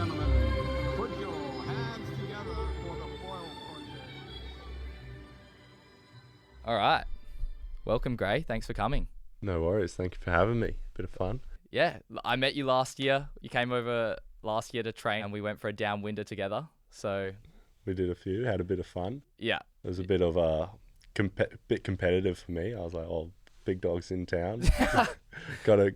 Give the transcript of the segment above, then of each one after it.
gentlemen, put your hands together for the foil project. All right. Welcome, Grae. Thanks for coming. No worries. Thank you for having me. Bit of fun. Yeah, I met you last year. You came over last year to train and we went for a downwinder together. So We did a few, had a bit of fun. yeah. It was a bit of a bit competitive for me. I was like, oh, big dog's in town. gotta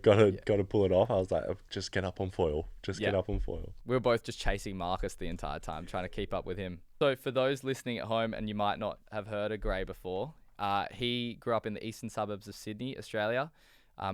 pull it off. I was like, just get up on foil. Get up on foil. We were both just chasing Marcus the entire time, trying to keep up with him. So for those listening at home, and you might not have heard of Grae before, he grew up in the Eastern Suburbs of Sydney, Australia.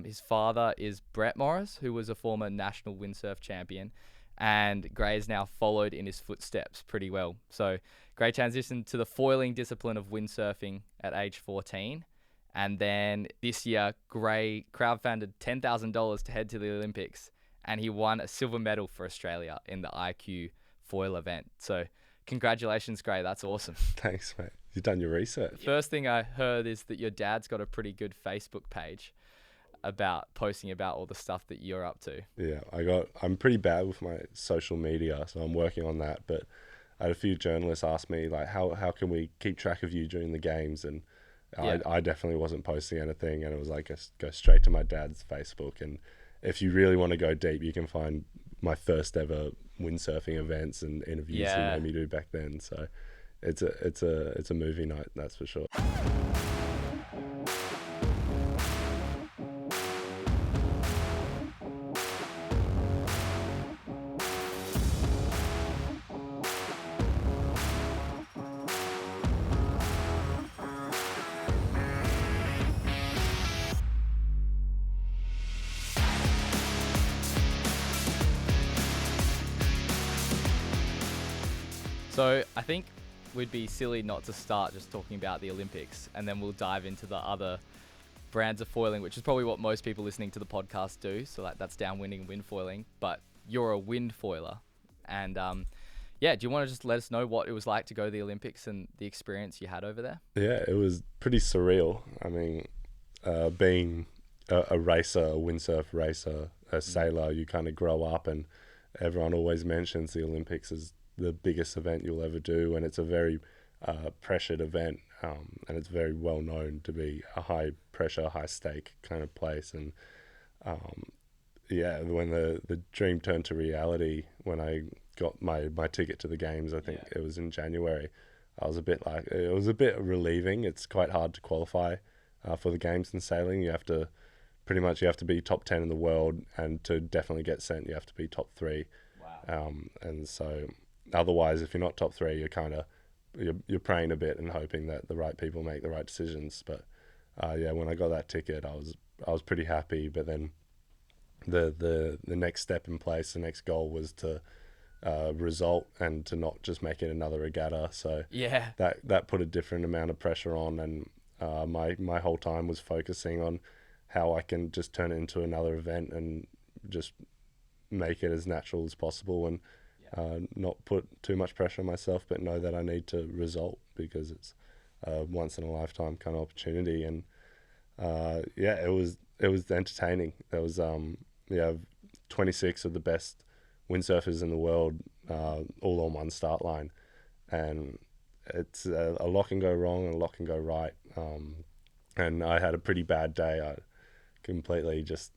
His father is Grae Morris, who was a former national windsurf champion, and Grae has now followed in his footsteps pretty well. So Grae transitioned to the foiling discipline of windsurfing at age 14. And then this year, Grae crowdfunded $10,000 to head to the Olympics, and he won a silver medal for Australia in the IQFoil Event. So congratulations, Grae. That's awesome. Thanks, mate. You've done your research. First thing I heard is that your dad's got a pretty good Facebook page about posting about all the stuff that you're up to. Yeah, I'm pretty bad with my social media, so I'm working on that. But I had a few journalists ask me, like, how can we keep track of you during the games? And I definitely wasn't posting anything, and it was like, go straight to my dad's Facebook. And if you really want to go deep, you can find my first ever windsurfing events and interviews he made me do back then. So it's a movie night, that's for sure. So I think we'd be silly not to start just talking about the Olympics, and then we'll dive into the other brands of foiling, which is probably what most people listening to the podcast do. So that's downwinding and wind foiling, but you're a wind foiler. And do you want to just let us know what it was like to go to the Olympics and the experience you had over there? Yeah, it was pretty surreal. I mean, being a racer, a windsurf racer, a sailor, you kind of grow up, and everyone always mentions the Olympics as the biggest event you'll ever do, and it's a very pressured event, and it's very well known to be a high pressure, high stake kind of place. And when the dream turned to reality, when I got my ticket to the games, I think it was in January, I was a bit like, it was a bit relieving. It's quite hard to qualify for the games in sailing. You have to be top 10 in the world, and to definitely get sent, you have to be top 3. Wow. And so otherwise, if you're not top 3, you're praying a bit and hoping that the right people make the right decisions. But when I got that ticket, I was pretty happy. But then the next step in place, the next goal was to result and to not just make it another regatta. So that put a different amount of pressure on, and my whole time was focusing on how I can just turn it into another event and just make it as natural as possible, and not put too much pressure on myself, but know that I need to result, because it's a once in a lifetime kind of opportunity. And it was entertaining. There was 26 of the best windsurfers in the world, all on one start line, and it's a lot can go wrong and a lot can go right. And I had a pretty bad day. I completely just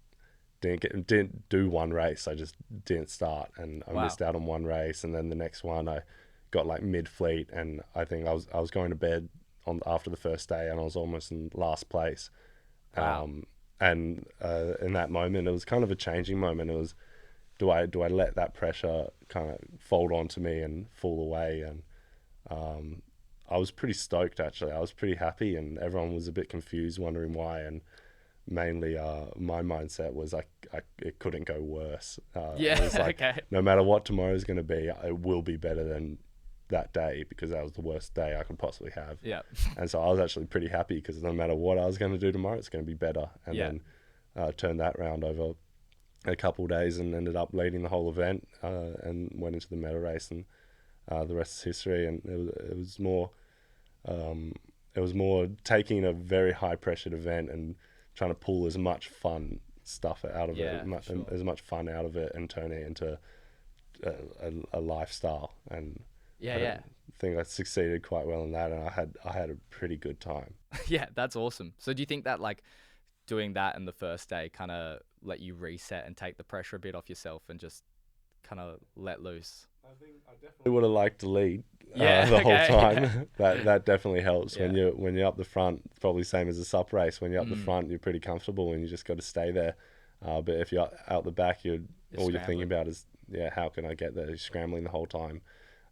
didn't do one race. I just didn't start, and I missed out on one race, and then the next one I got like mid-fleet, and I think I was going to bed after the first day, and I was almost in last place. In that moment, it was kind of a changing moment. It was, do I let that pressure kind of fold onto me and fall away? And I was pretty stoked, actually. I was pretty happy, and everyone was a bit confused, wondering why. And mainly my mindset was it couldn't go worse. It was like, no matter what tomorrow's going to be, it will be better than that day, because that was the worst day I could possibly have. Yeah. And so I was actually pretty happy, because no matter what I was going to do tomorrow, it's going to be better. And then turned that round over a couple of days, and ended up leading the whole event, and went into the medal race, and the rest is history. And it was more taking a very high pressured event and trying to pull as much fun stuff out of it, as much fun out of it, and turn it into a lifestyle, and Yeah. I think I succeeded quite well in that, and I had a pretty good time. Yeah, that's awesome. So do you think that like doing that in the first day kind of let you reset and take the pressure a bit off yourself and just kind of let loose? I think I definitely would have liked to lead okay, the whole time. yeah. That definitely helps Yeah. when you're up the front. Probably same as a sup race. When you're up the Mm. front, you're pretty comfortable and you just got to stay there. But if you're out the back, all you're thinking about is how can I get there? You're scrambling the whole time.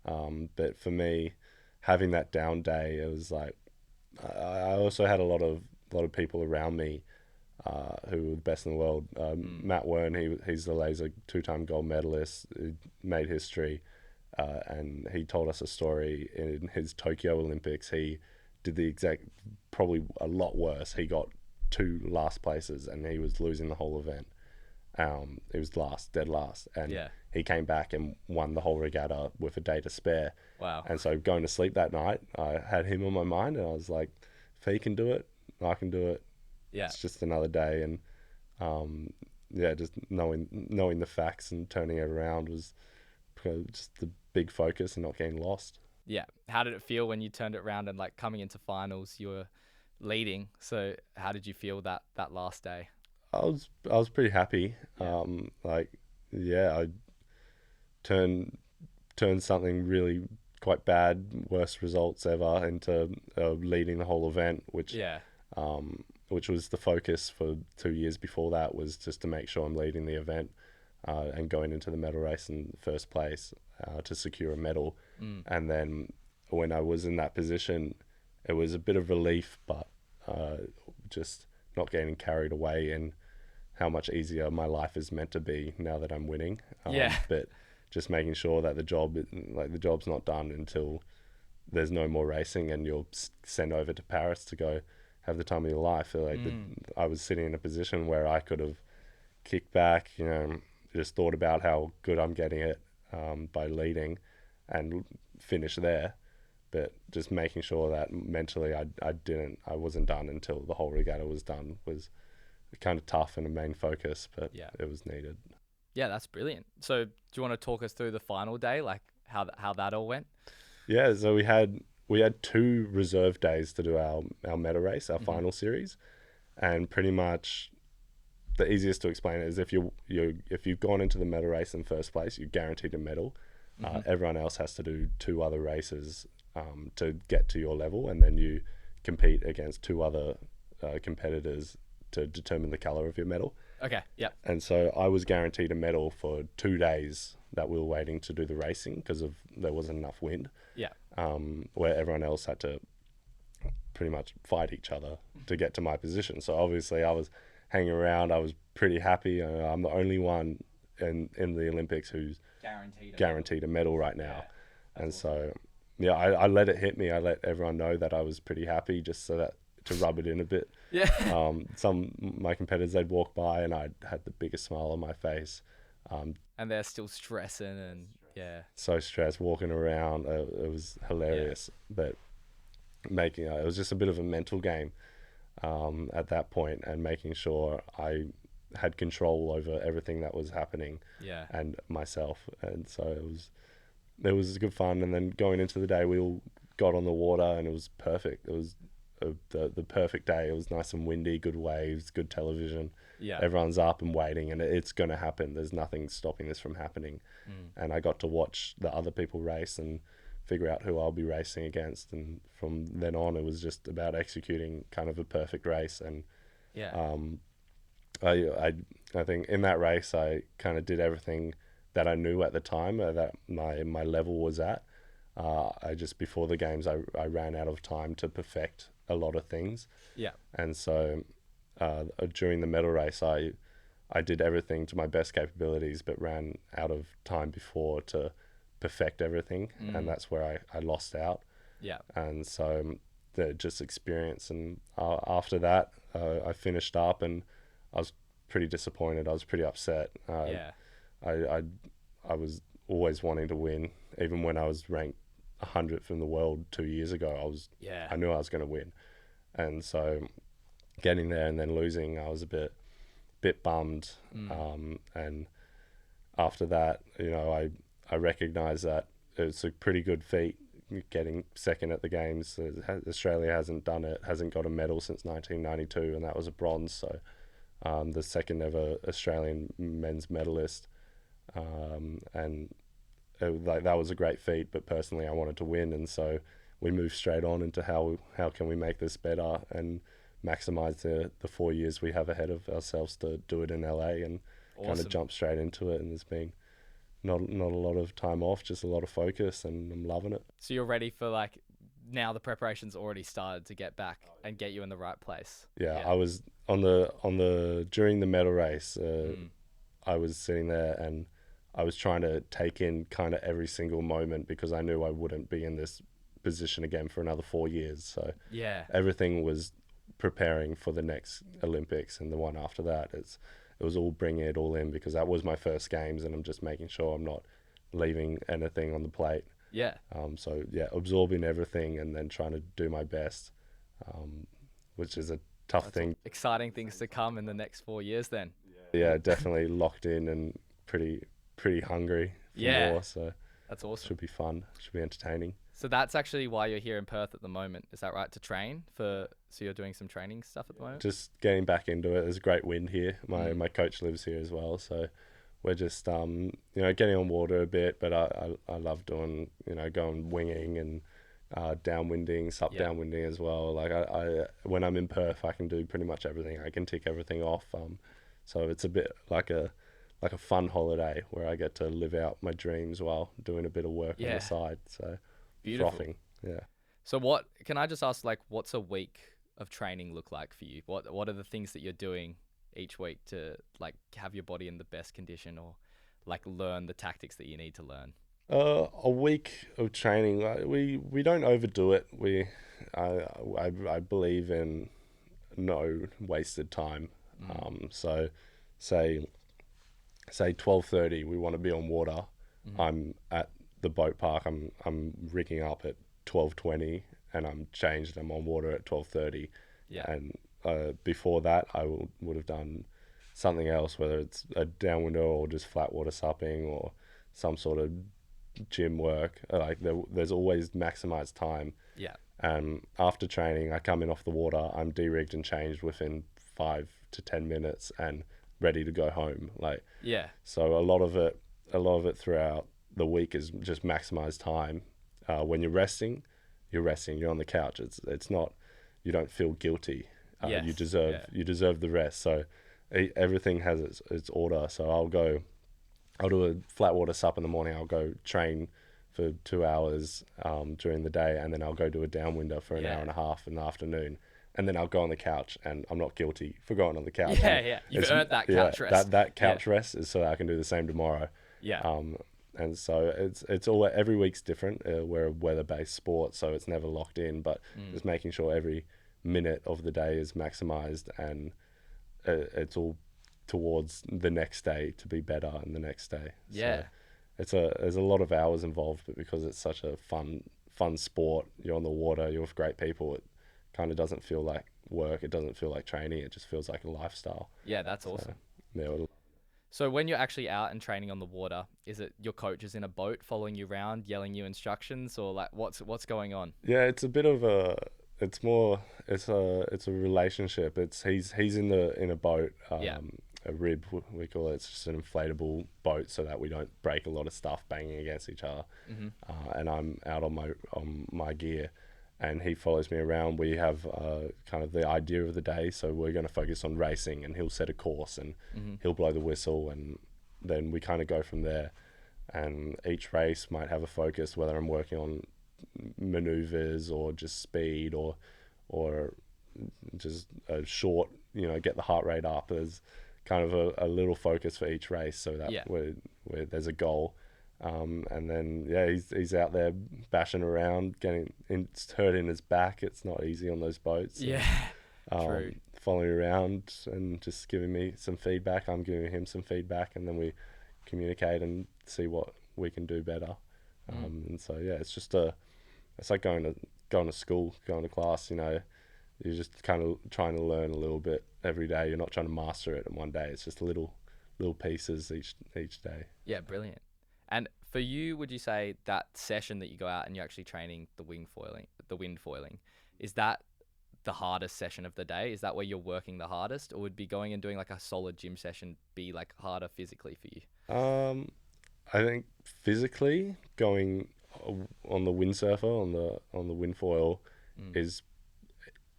But for me, having that down day, it was like I also had a lot of people around me who were the best in the world. Matt Wern, he's the laser 2-time gold medalist, he made history, and he told us a story in his Tokyo Olympics. He did the exact, probably a lot worse. He got 2 last places and he was losing the whole event. He was dead last, and he came back and won the whole regatta with a day to spare. Wow. And so going to sleep that night, I had him on my mind, and I was like, if he can do it, I can do it. Yeah. It's just another day, and just knowing the facts and turning it around was just the big focus and not getting lost. Yeah. How did it feel when you turned it around and like coming into finals, you were leading? So how did you feel that last day? I was pretty happy. Yeah. I turned something really quite bad, worst results ever, into leading the whole event, which was the focus for 2 years before that, was just to make sure I'm leading the event and going into the medal race in first place to secure a medal. And then when I was in that position, it was a bit of relief, but just not getting carried away in how much easier my life is meant to be now that I'm winning. But just making sure that the job's not done until there's no more racing and you're sent over to Paris to go have the time of your life. I was sitting in a position where I could have kicked back, just thought about how good I'm getting it by leading and finish there. But just making sure that mentally I wasn't done until the whole regatta was done was kind of tough and a main focus, but it was needed. Yeah, that's brilliant. So do you want to talk us through the final day, like how that all went? Yeah, so we had 2 reserve days to do our meta race, our final series, and pretty much the easiest to explain it is if you've gone into the meta race in first place, you're guaranteed a medal. Everyone else has to do 2 other races to get to your level, and then you compete against 2 other competitors to determine the color of your medal. Okay, yeah. And so I was guaranteed a medal for 2 days that we were waiting to do the racing because there wasn't enough wind. Yeah. Where everyone else had to pretty much fight each other to get to my position. So obviously I was hanging around. I was pretty happy. I'm the only one in the Olympics who's guaranteed a medal right now. And so, I let it hit me. I let everyone know that I was pretty happy, just so that to rub it in a bit. Yeah. Some my competitors, they'd walk by and I had the biggest smile on my face. And they're still stressing and so stressed walking around. It was hilarious, but making it was just a bit of a mental game at that point, and making sure I had control over everything that was happening and myself. And so it was good fun. And then going into the day, we all got on the water and it was perfect. It was the perfect day. It was nice and windy, good waves, good television. Everyone's up and waiting, and it's going to happen. There's nothing stopping this from happening. And I got to watch the other people race and figure out who I'll be racing against, and from then on it was just about executing kind of a perfect race. And I think in that race I kind of did everything that I knew at the time that my level was at. I just, before the games, I ran out of time to perfect a lot of things. And so during the medal race I did everything to my best capabilities, but ran out of time before to perfect everything. And that's where I lost out. And so just experience. And after that I finished up and I was pretty disappointed. I was pretty upset. I was always wanting to win, even when I was ranked 100th in the world 2 years ago. I knew I was going to win, and so getting there and then losing, I was a bit bummed. And after that, I recognise that it's a pretty good feat getting second at the games. Australia hasn't done it, hasn't got a medal since 1992, and that was a bronze. So the second ever Australian men's medalist, and that was a great feat. But personally, I wanted to win, and so we moved straight on into how can we make this better and maximise the 4 years we have ahead of ourselves to do it in LA, and kind of jump straight into it. And there's been not a lot of time off, just a lot of focus, and I'm loving it. So you're ready for like, now the preparation's already started to get back and get you in the right place. Yeah. I was on the during the medal race, I was sitting there and I was trying to take in kind of every single moment, because I knew I wouldn't be in this position again for another 4 years. So everything was preparing for the next Olympics and the one after that. It was all bringing it all in, because that was my first games, and I'm just making sure I'm not leaving anything on the plate. So absorbing everything and then trying to do my best, which is a tough thing. Exciting things to come in the next 4 years then. Yeah, definitely locked in and pretty hungry for more. So that's awesome. Should be fun. Should be entertaining. So that's actually why you're here in Perth at the moment. Is that right? To train so you're doing some training stuff at the moment? Just getting back into it. There's a great wind here. My coach lives here as well. So we're just, getting on water a bit, but I love doing, going winging and downwinding, downwinding as well. Like I when I'm in Perth, I can do pretty much everything. I can tick everything off. So it's a bit like a fun holiday where I get to live out my dreams while doing a bit of work on the side. So beautiful. Frothing. Yeah. So what can I just ask, like, what's a week of training look like for you? What are the things that you're doing each week to like have your body in the best condition, or like learn the tactics that you need to learn? A week of training, we don't overdo it. I believe in no wasted time. So say 12:30 we want to be on water. I'm at the boat park. I'm rigging up at 12:20 and I'm changed. I'm on water at 12:30. And before that I would have done something else, whether it's a downwinder or just flat water supping or some sort of gym work. Like there's always maximized time. After training, I come in off the water, I'm de-rigged and changed within 5 to 10 minutes and ready to go home. So a lot of it throughout the week is just maximize time. When you're resting, you're on the couch. It's not, you don't feel guilty. You deserve the rest. So everything has its order. So I'll do a flat water sup in the morning. I'll go train for 2 hours during the day, and then I'll go do a downwinder for an hour and a half in the afternoon, and then I'll go on the couch, and I'm not guilty for going on the couch. You've earned that couch rest. That couch rest is so that I can do the same tomorrow. And so it's all, every week's different. We're a weather-based sport, so it's never locked in, but just making sure every minute of the day is maximized, and it's all towards the next day to be better and the next day. So there's a lot of hours involved, but because it's such a fun sport, you're on the water, you're with great people, it kind of doesn't feel like work, it doesn't feel like training, it just feels like a lifestyle. That's awesome. So when you're actually out and training on the water, is it your coach is in a boat following you around, yelling you instructions, or like what's going on? It's a bit of it's a relationship. He's in a boat, a rib, we call it. It's just an inflatable boat so that we don't break a lot of stuff banging against each other. And I'm out on my gear, and he follows me around. We have kind of the idea of the day, so we're going to focus on racing, and he'll set a course, and he'll blow the whistle, and then we kind of go from there. And each race might have a focus, whether I'm working on maneuvers or just speed or just a short, get the heart rate up. There's kind of a little focus for each race, so that where there's a goal. And then he's out there bashing around, it's hurting his back. It's not easy on those boats. True. Following around and just giving me some feedback. I'm giving him some feedback, and then we communicate and see what we can do better. And so it's just it's like going to school, going to class. You're just kind of trying to learn a little bit every day. You're not trying to master it in one day. It's just little pieces each day. Brilliant. And for you, would you say that session that you go out and you're actually training the wind foiling, is that the hardest session of the day? Is that where you're working the hardest, or would be going and doing like a solid gym session be like harder physically for you? I think physically going on the windsurfer on the wind foil is,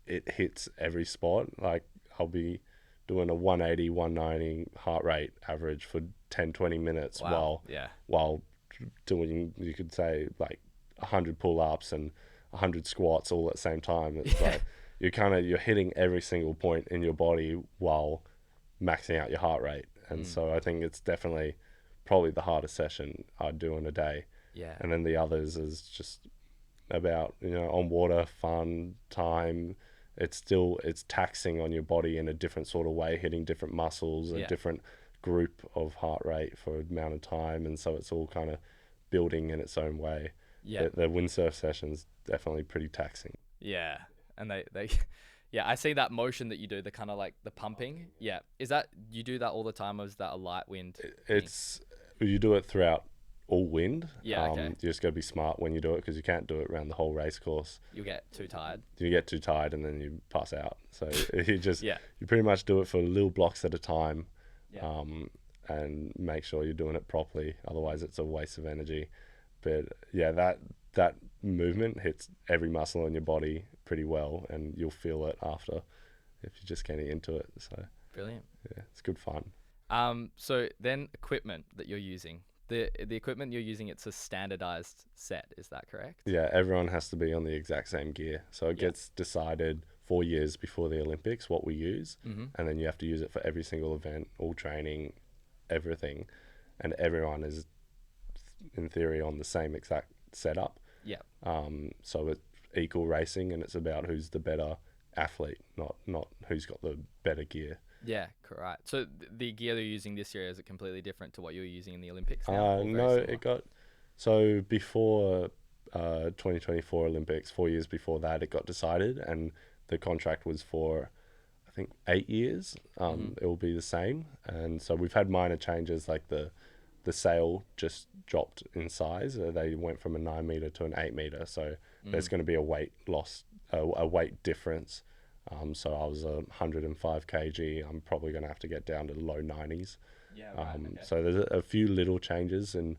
it hits every spot. Like I'll be doing a 180, 190 heart rate average for 10, 20 minutes Wow. while doing, you could say, like 100 pull-ups and 100 squats all at the same time. It's like you're hitting every single point in your body while maxing out your heart rate. And so I think it's definitely probably the hardest session I'd do in a day. Yeah. And then the others is just about, on water, fun, time. It's taxing on your body in a different sort of way, hitting different muscles, a different group of heart rate for an amount of time. And so it's all kind of building in its own way. Yeah. The windsurf session's definitely pretty taxing. Yeah. And they yeah, I see that motion that you do, the kind of like the pumping. Yeah. Is that, you do that all the time, or is that a light wind? You do it throughout all wind. Yeah, okay. You just got to be smart when you do it, because you can't do it around the whole race course. You'll get too tired. You get too tired and then you pass out. So you just Yeah. you pretty much do it for little blocks at a time, Yeah. and make sure you're doing it properly. Otherwise, it's a waste of energy. But yeah, that movement hits every muscle in your body pretty well, and you'll feel it after if you're just getting into it. So Brilliant. yeah, it's good fun. So then equipment that you're using. The equipment you're using, it's a standardized set, is that correct? Yeah, everyone has to be on the exact same gear. So it gets decided 4 years before the Olympics what we use, and then you have to use it for every single event, all training, everything, and everyone is in theory on the same exact setup. Yeah. So it's equal racing, and it's about who's the better athlete, not who's got the better gear. Yeah, correct. So the gear they're using this year, is it completely different to what you were using in the Olympics now? No, so before 2024 Olympics, 4 years before that, it got decided, and the contract was for, I think, 8 years. It will be the same, and so we've had minor changes, like the sail just dropped in size. They went from a 9 meter to an 8 meter, so there's going to be a weight loss, a weight difference. So I was 105 kg. I'm probably going to have to get down to the low 90s. Yeah, right, okay. So there's a few little changes, and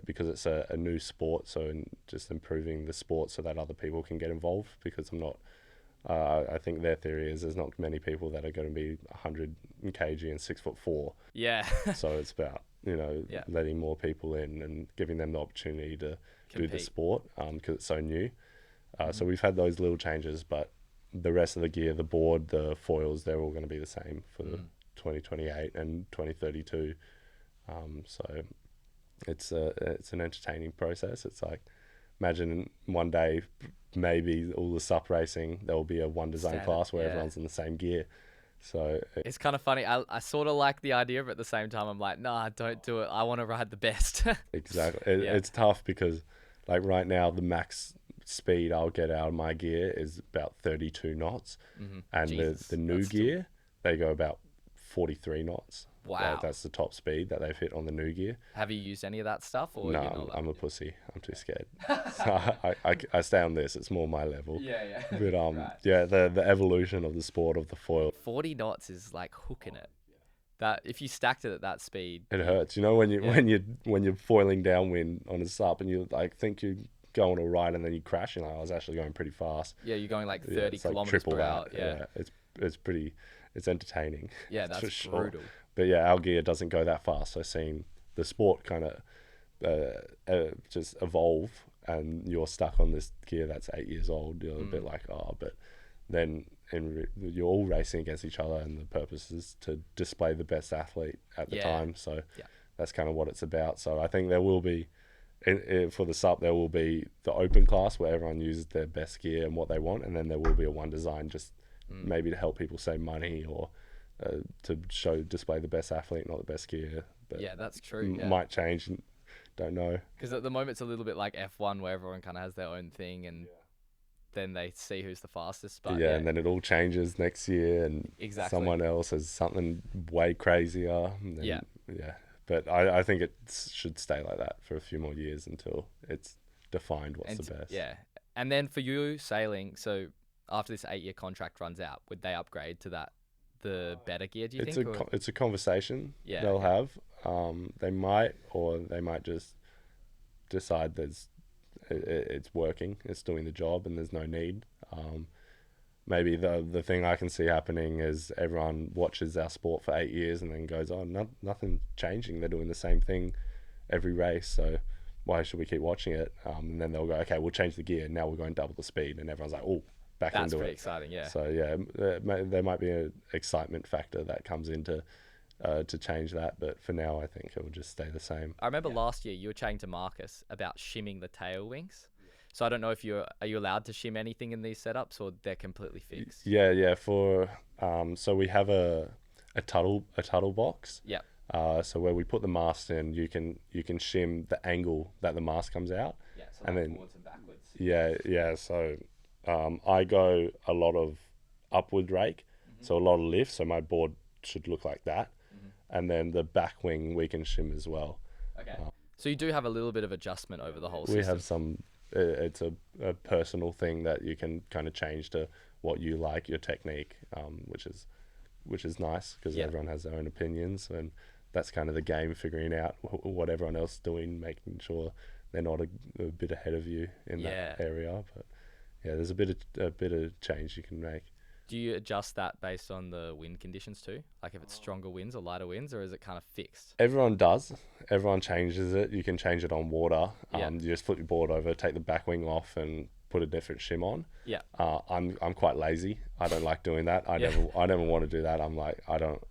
because it's a new sport, so just improving the sport so that other people can get involved. Because I think their theory is there's not many people that are going to be 100 kg and 6'4". Yeah. So it's about letting more people in and giving them the opportunity to do the sport, because it's so new. So we've had those little changes, but the rest of the gear, the board, the foils, they're all going to be the same for 2028 and 2032. So it's an entertaining process. It's like, imagine one day, maybe all the SUP racing, there will be a one design class where everyone's in the same gear. So it's kind of funny. I sort of like the idea, but at the same time, I'm like, nah, don't do it. I want to ride the best. Exactly. It's tough because, like, right now, the max speed I'll get out of my gear is about 32 knots. And the new gear, they go about 43 knots. Wow. That's the top speed that they've hit on the new gear. Have you used any of that stuff? Or No, I'm a pussy. I'm too scared. So I stay on this. It's more my level. Yeah. But Right. yeah, the evolution of the sport of the foil. 40 knots is like hooking it. That if you stacked it at that speed, It hurts. When you're foiling downwind on a SUP and you like think you're going all right, and then you crash, and I was actually going pretty fast. Yeah, you're going like 30 it's like kilometers triple per hour. that. Yeah, it's entertaining. Yeah, that's for sure. brutal. But yeah, our gear doesn't go that fast. So seeing the sport kind of just evolve, and you're stuck on this gear that's 8 years old, you're a bit like, but then you're all racing against each other, and the purpose is to display the best athlete at the time. So that's kind of what it's about. So I think there will be, for the SUP, there will be the open class where everyone uses their best gear and what they want, and then there will be a one design, just maybe to help people save money, or to display the best athlete, not the best gear. But yeah, that's true. Might change, don't know. Because at the moment it's a little bit like F1, where everyone kind of has their own thing, and then they see who's the fastest. But and then it all changes next year, and someone else has something way crazier. And then, But I think it should stay like that for a few more years until it's defined what's And the best. Yeah. And then for you sailing, so after this 8-year contract runs out, would they upgrade to the better gear, do you think? It's a conversation Yeah, they'll okay. have. They might, or they might just decide it's working, it's doing the job, and there's no need. Maybe the thing I can see happening is everyone watches our sport for 8 years and then goes, oh, nothing changing. They're doing the same thing every race, so why should we keep watching it? And then they'll go, okay, we'll change the gear. Now we're going double the speed, and everyone's like, oh, back That's into pretty it. exciting, yeah. So yeah, there might be an excitement factor that comes into to change that, but for now, I think it will just stay the same. I remember last year you were chatting to Marcus about shimming the tail wings. So I don't know if are you allowed to shim anything in these setups, or they're completely fixed? Yeah. For so we have a tuttle box. Yeah. So where we put the mast in, you can shim the angle that the mast comes out. Yeah, so and then forwards and backwards. Yeah. So I go a lot of upward rake, so a lot of lift. So my board should look like that, and then the back wing we can shim as well. Okay. So you do have a little bit of adjustment over the whole system. We have some. It's a personal thing that you can kind of change to what you like, your technique, which is nice because everyone has their own opinions, and that's kind of the game, figuring out what everyone else is doing, making sure they're not a bit ahead of you in that area. But yeah, there's a bit of change you can make. Do you adjust that based on the wind conditions too? Like if it's stronger winds or lighter winds, or is it kind of fixed? Everyone does. Everyone changes it. You can change it on water. You just flip your board over, take the back wing off, and put a different shim on. Yeah. I'm quite lazy. I don't like doing that. I never want to do that. I'm like, I don't.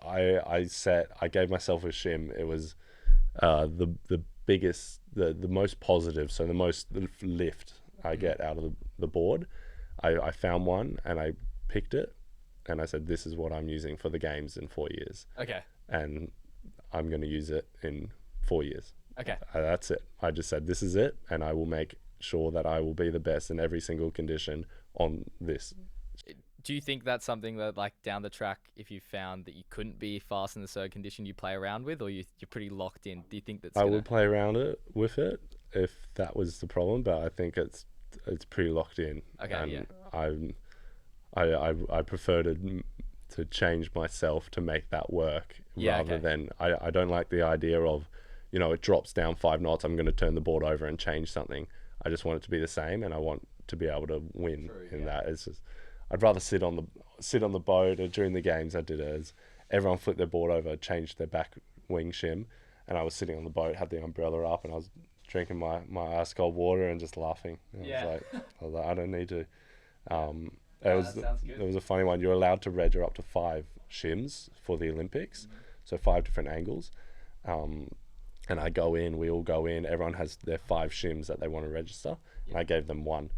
I gave myself a shim. It was the biggest, the most positive. So the most lift I get out of the board. I found one and I picked it, and I said, this is what I'm using for the games in 4 years. Okay. And I'm going to use it in 4 years. Okay. That's it. I just said, this is it, and I will make sure that I will be the best in every single condition on this. Do you think that's something that, like, down the track, if you found that you couldn't be fast in a certain condition, you play around with, or you're pretty locked in? Do you think that's I would play around with it if that was the problem, but I think it's pretty locked in. Okay, and I prefer to change myself to make that work rather than I don't like the idea of, it drops down 5 knots, I'm going to turn the board over and change something. I just want it to be the same, and I want to be able to win that. It's just, I'd rather sit on the boat, or during the games I did it as everyone flipped their board over, changed their back wing shim, and I was sitting on the boat, had the umbrella up, and I was drinking my ice cold water and just laughing. I was like, I don't need to. There was a funny one. You're allowed to register up to 5 shims for the Olympics, so 5 different angles. And we all go in. Everyone has their 5 shims that they want to register, and I gave them one,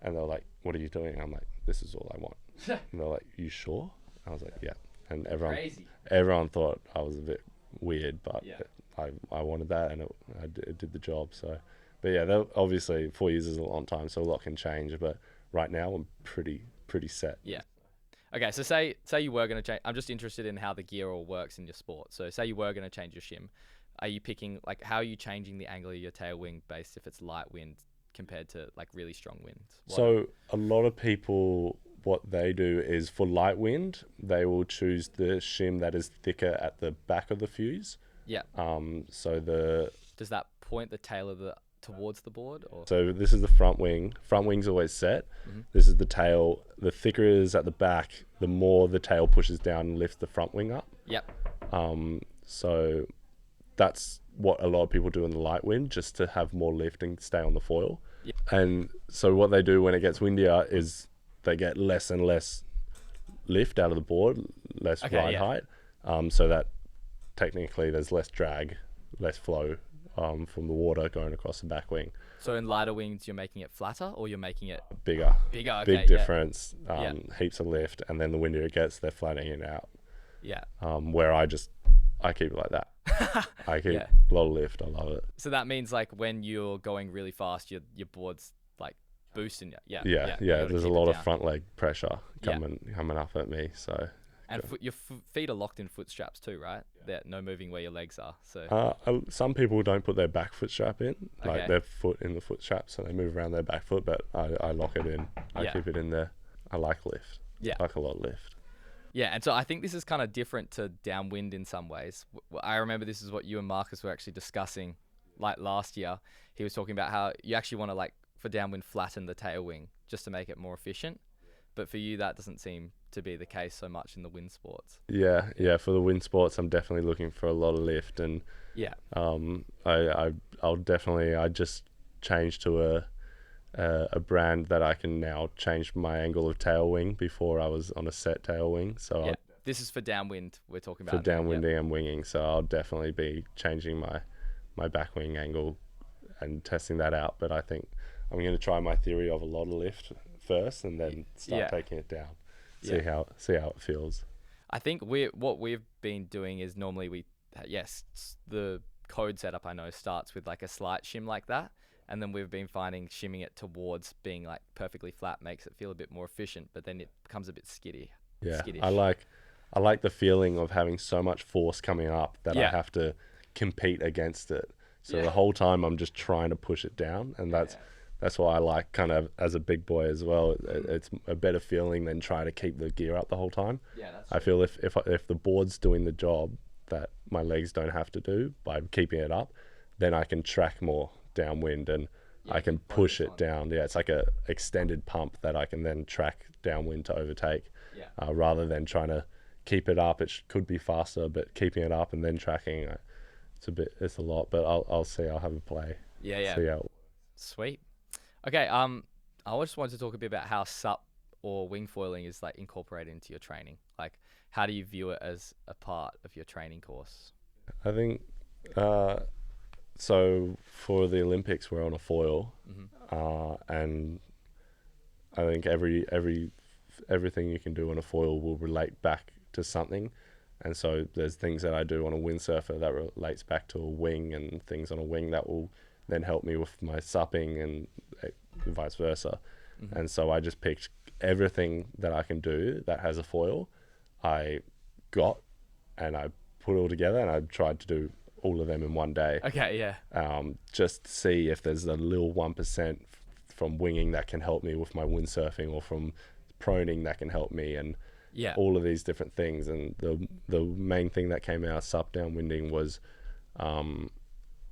and they're like, "What are you doing?" And I'm like, "This is all I want." And they're like, "You sure?" I was like, "Yeah." And everyone thought I was a bit weird, but I wanted that, and it did the job. So, but yeah, obviously 4 years is a long time, so a lot can change. But right now, I'm pretty set. Yeah. Okay, so say you were going to change. I'm just interested in how the gear all works in your sport. So say you were going to change your shim. Are you picking, like, how are you changing the angle of your tail wing based if it's light wind compared to, like, really strong winds? So a lot of people, what they do is for light wind, they will choose the shim that is thicker at the back of the fuse. Yeah. Does that point the tail towards the board, or? So this is the front wing. Front wing's always set. This is the tail. The thicker it is at the back, the more the tail pushes down and lifts the front wing up. Yep. So that's what a lot of people do in the light wind, just to have more lift and stay on the foil. Yep. And so what they do when it gets windier is they get less and less lift out of the board, less ride height, so that technically there's less drag, less flow from the water going across the back wing. So in lighter wings, you're making it flatter, or you're making it bigger? Okay, big difference. Heaps of lift, and then the windier it gets, they're flattening it out. Yeah. Where I keep it like that. I keep a lot of lift. I love it. So that means, like, when you're going really fast, your board's like boosting you. Yeah. There's a lot of front leg pressure coming up at me. So And your feet are locked in foot straps too, right? Yeah. No moving where your legs are. So some people don't put their back foot strap in, like Okay. their foot in the foot strap, so they move around their back foot. But I lock it in. I Yeah. keep it in there. I like lift. Yeah. I like a lot of lift. Yeah, and so I think this is kind of different to downwind in some ways. I remember this is what you and Marcus were actually discussing, like last year. He was talking about how you actually want to, like, for downwind, flatten the tail wing just to make it more efficient. But for you, that doesn't seem to be the case so much in the wind sports. Yeah. For the wind sports, I'm definitely looking for a lot of lift, and Yeah. I just changed to a brand that I can now change my angle of tail wing. Before I was on a set tail wing, so Yeah. This is for downwind we're talking for about. now. downwinding and winging. So I'll definitely be changing my back wing angle and testing that out. But I think I'm going to try my theory of a lot of lift first, and then start taking it down. See how it feels. I think what we've been doing is normally the code setup I know starts with like a slight shim like that, and then we've been finding shimming it towards being like perfectly flat makes it feel a bit more efficient, but then it becomes a bit skittish. I like the feeling of having so much force coming up that I have to compete against it. So the whole time I'm just trying to push it down, and that's why I like, kind of as a big boy as well. It's a better feeling than trying to keep the gear up the whole time. Yeah, I feel if the board's doing the job that my legs don't have to do by keeping it up, then I can track more downwind, and I can push it down. Yeah, it's like a extended pump that I can then track downwind to overtake, rather than trying to keep it up. It could be faster, but keeping it up and then tracking, it's a lot. But I'll see. I'll have a play. Yeah. See how. Sweet. Okay. I just wanted to talk a bit about how sup or wing foiling is like incorporated into your training. Like, how do you view it as a part of your training course? I think so. For the Olympics, we're on a foil, and I think everything you can do on a foil will relate back to something. And so there's things that I do on a windsurfer that relates back to a wing, and things on a wing that will then help me with my supping, and vice versa. And so I just picked everything that I can do that has a foil. I got, and I put it all together, and I tried to do all of them in one day. Okay, yeah. Just to see if there's a little 1% from winging that can help me with my windsurfing, or from proning that can help me, and all of these different things. And the main thing that came out of sup downwinding was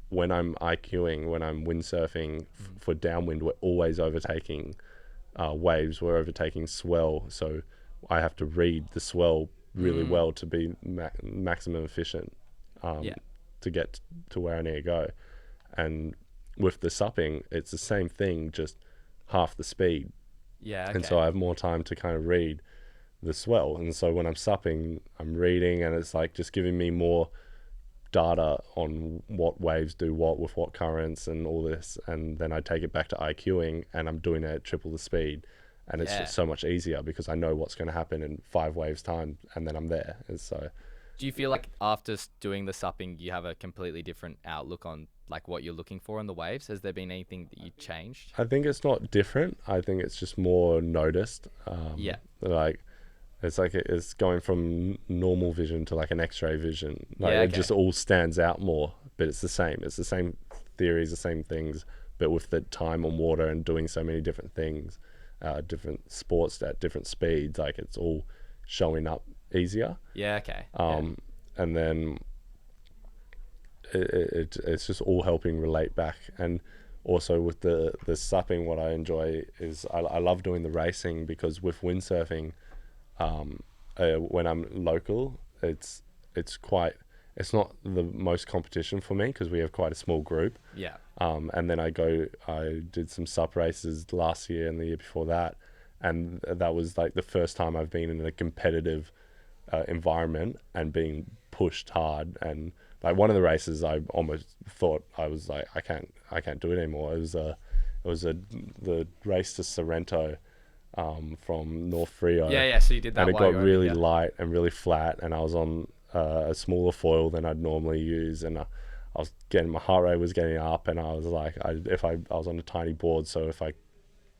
when I'm IQing, when I'm windsurfing for downwind, we're always overtaking waves, we're overtaking swell. So I have to read the swell really well to be maximum efficient to get to where I need to go. And with the supping, it's the same thing, just half the speed. Yeah. Okay. And so I have more time to kind of read the swell. And so when I'm supping, I'm reading, and it's like just giving me more data on what waves do what with what currents and all this. And then I take it back to IQing, and I'm doing it at triple the speed. And it's just so much easier because I know what's going to happen in 5 waves time, and then I'm there. And so, do you feel like after doing the supping, you have a completely different outlook on like what you're looking for in the waves? Has there been anything that you changed? I think it's not different. I think it's just more noticed. Like it's going from normal vision to like an X-ray vision. Like it just all stands out more, but it's the same. It's the same theories, the same things, but with the time on water and doing so many different things, different sports at different speeds, like it's all showing up easier. Yeah. Okay. And then it's just all helping relate back. And also with the supping, what I enjoy is I love doing the racing, because with windsurfing, when I'm local, it's not the most competition for me because we have quite a small group. Yeah. And then I did some sup races last year and the year before that, and that was like the first time I've been in a competitive environment and being pushed hard. And like one of the races, I almost thought I was like, I can't do it anymore. It was the race to Sorrento, from North Frio. Yeah. So you did that. And it got really light and really flat, and I was on a smaller foil than I'd normally use, and my heart rate was getting up, and I was like, I was on a tiny board, so if I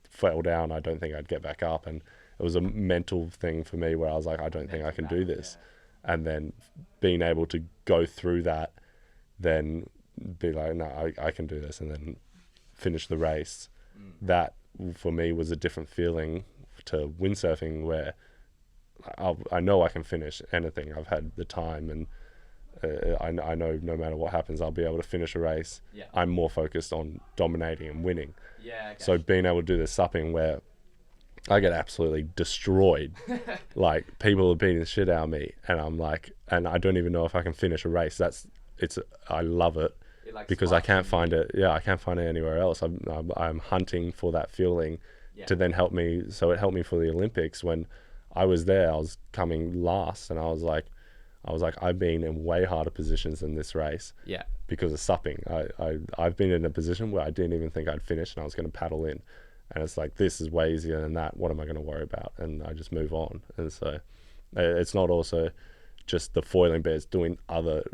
fell down, I don't think I'd get back up. And it it was a mental thing for me where I was like, I don't think I can do this. And then being able to go through that, then be like, no, I can do this, and then finish the race. That for me was a different feeling to windsurfing, where I know I can finish anything. I've had the time, and I know no matter what happens, I'll be able to finish a race. I'm more focused on dominating and winning. So being able to do the supping where I get absolutely destroyed, like people are beating the shit out of me, and I'm like, and I don't even know if I can finish a race. I love it because I can't find it. Yeah, I can't find it anywhere else. I'm hunting for that feeling to then help me. So it helped me for the Olympics. When I was there, I was coming last, and I was like, I've been in way harder positions than this race. Because of supping. I've been in a position where I didn't even think I'd finish, and I was going to paddle in. And it's like, this is way easier than that. What am I going to worry about? And I just move on. And so it's not also just the foiling, but it's doing other